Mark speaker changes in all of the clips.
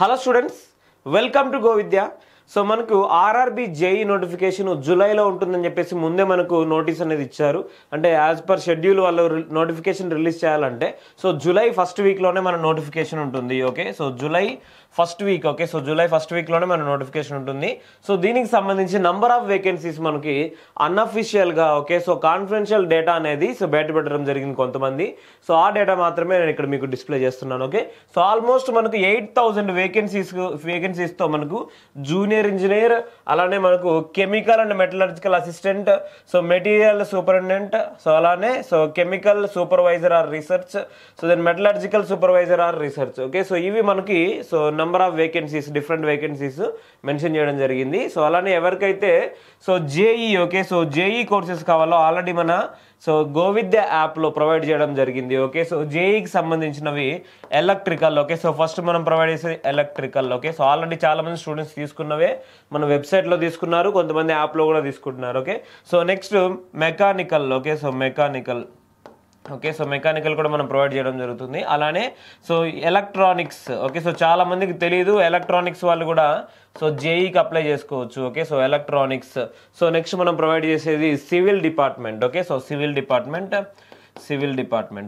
Speaker 1: Hello students, welcome to go Vidya. So మనకు RRB JE notification జూలైలో ఉంటుందని చెప్పేసి ముందే మనకు నోటీస్ అనేది ఇచ్చారు. అంటే యాజ్ పర్ షెడ్యూల్ వాళ్ళు నోటిఫికేషన్ రిలీజ్ చేయాలంటే సో జూలై ఫస్ట్ వీక్లోనే మన నోటిఫికేషన్ ఉంటుంది. Okay, so July first week. Okay, so July first వీక్లోనే మన నోటిఫికేషన్ ఉంటుంది. సో దీనికి సంబంధించి నంబర్ ఆఫ్ వేకెన్సీస్ మనకి అన్అఫీషియల్గా ఓకే సో కాన్ఫిడెన్షియల్ డేటా అనేది సో బయటపెట్టడం జరిగింది కొంతమంది. సో ఆ డేటా మాత్రమే నేను ఇక్కడ మీకు డిస్ప్లే చేస్తున్నాను. ఓకే, సో ఆల్మోస్ట్ మనకు 8,000 వేకెన్సీస్తో మనకు జూనియర్ ఇంజనీర్, అలానే మనకు chemical and metallurgical assistant, so material superintendent, so అలానే so chemical supervisor or research, so then metallurgical supervisor or research. Okay, so ఇవి మనకి so number of vacancies, different vacancies mention చేయడం జరిగింది. So అలానే ఎవరికైతే so JE okay so JE courses కావాలో already మన so GoVidya యాప్లో ప్రొవైడ్ చేయడం జరిగింది. ఓకే, సో జేఈకి సంబంధించినవి ఎలక్ట్రికల్. ఓకే, సో ఫస్ట్ మనం ప్రొవైడ్ చేసేది ఎలక్ట్రికల్. ఓకే, సో ఆల్రెడీ చాలా మంది స్టూడెంట్స్ తీసుకున్నవే మన వెబ్సైట్లో తీసుకున్నారు, కొంతమంది యాప్లో కూడా తీసుకుంటున్నారు. Okay, so next mechanical. Okay, so mechanical. Okay, so mechanical కూడా మనం ప్రొవైడ్ చేయడం జరుగుతుంది. అలానే సో ఎలక్ట్రానిక్స్. ఓకే, సో చాలా మందికి తెలియదు, ఎలక్ట్రానిక్స్ వాళ్ళు కూడా సో జేఈకి అప్లై చేసుకోవచ్చు. Okay, so electronics. So next మనం ప్రొవైడ్ చేసేది civil department. Okay, so civil department.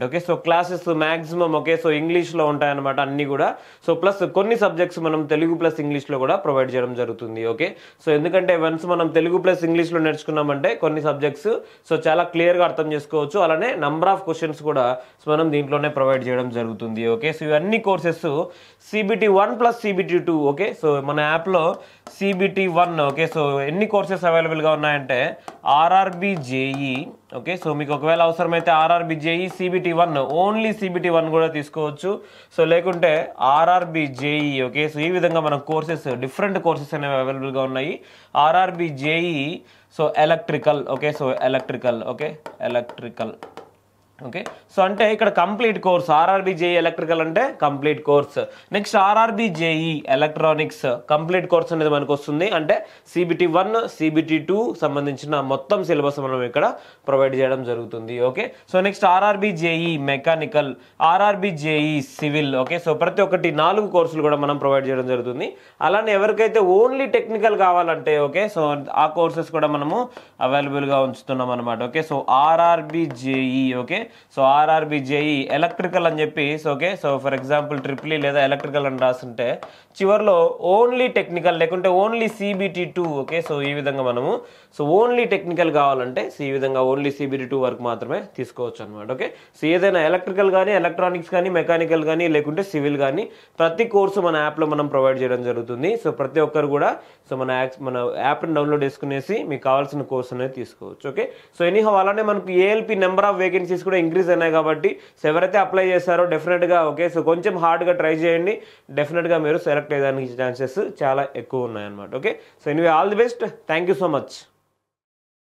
Speaker 1: Okay, so classes maximum okay so ఇంగ్లీష్లో ఉంటాయన్నమాట అన్నీ కూడా. సో ప్లస్ కొన్ని సబ్జెక్ట్స్ మనం తెలుగు ప్లస్ ఇంగ్లీష్లో కూడా ప్రొవైడ్ చేయడం జరుగుతుంది. ఓకే, సో ఎందుకంటే వన్స్ మనం తెలుగు ప్లస్ ఇంగ్లీష్లో నేర్చుకున్నామంటే కొన్ని సబ్జెక్ట్స్ సో చాలా క్లియర్గా అర్థం చేసుకోవచ్చు. అలానే నంబర్ ఆఫ్ క్వశ్చన్స్ కూడా సో మనం దీంట్లోనే ప్రొవైడ్ చేయడం జరుగుతుంది. ఓకే, సో ఇవన్నీ courses CBT 1 plus CBT 2. Okay, so మన యాప్లో CBT 1 ఓకే సో ఎన్ని కోర్సెస్ అవైలబుల్గా ఉన్నాయంటే ఆర్ఆర్బి జేఈ. ఓకే, సో మీకు ఒకవేళ అవసరమైతే RRB JEE CBT 1 only CBT 1 కూడా తీసుకోవచ్చు. సో లేకుంటే ఆర్ఆర్బి జేఈ. ఓకే, సో ఈ విధంగా మన కోర్సెస్, డిఫరెంట్ కోర్సెస్ అనేవి అవైలబుల్గా ఉన్నాయి. RRB JE so electrical. Okay, so electrical. Okay, electrical. Okay, so అంటే ఇక్కడ complete course RRB JE electrical అంటే complete course. Next RRB JE electronics complete course అనేది మనకు వస్తుంది. అంటే CBT 1 CBT 2 సంబంధించిన మొత్తం సిలబస్ మనం ఇక్కడ ప్రొవైడ్ చేయడం జరుగుతుంది. Okay, so next RRB JEE mechanical, RRB JEE civil. Okay, so ప్రతి ఒక్కటి 4 కోర్సులు కూడా మనం ప్రొవైడ్ చేయడం జరుగుతుంది. అలానే ఎవరికైతే ఓన్లీ టెక్నికల్ కావాలంటే ఓకే సో ఆ కోర్సెస్ కూడా మనము అవైలబుల్గా ఉంచుతున్నాం అనమాట. Okay, so RRB JEE. Okay, so RRB JE electrical అని చెప్పి okay so for example triple లేదా ఎలక్ట్రికల్ అని రాస్తుంటే చివరిలో ఓన్లీ టెక్నికల్ లేకుంటే ఓన్లీ CBT 2. ఓకే, సో ఈ విధంగా మనము సో ఓన్లీ టెక్నికల్ కావాలంటే సో ఈ విధంగా ఓన్లీ CBT 2 వరకు మాత్రమే తీసుకోవచ్చు అనమాట. ఓకే, సో ఏదైనా ఎలక్ట్రికల్ కానీ ఎలక్ట్రానిక్స్ కానీ మెకానికల్ కానీ లేకుంటే సివిల్ కానీ ప్రతి కోర్సు మన యాప్లో మనం ప్రొవైడ్ చేయడం జరుగుతుంది. సో ప్రతి ఒక్కరు కూడా సో మన యాప్ని డౌన్లోడ్ చేసుకునేసి మీకు కావాల్సిన కోర్స్ అనేది తీసుకోవచ్చు. ఓకే, సో ఎనీహౌ అలానే మనకు ALP నెంబర్ ఆఫ్ వేకెన్సీస్ కూడా ఇంక్రీజ్ అయినాయి కాబట్టి సో ఎవరైతే అప్లై చేస్తారో డెఫినెట్గా ఓకే సో కొంచెం హార్డ్గా ట్రై చేయండి. డెఫినెట్గా మీరు సెలెక్ట్ అయ్యేదానికి ఛాన్సెస్ చాలా ఎక్కువ ఉన్నాయన్నమాట. Okay, so anyway all the best. Thank you so much.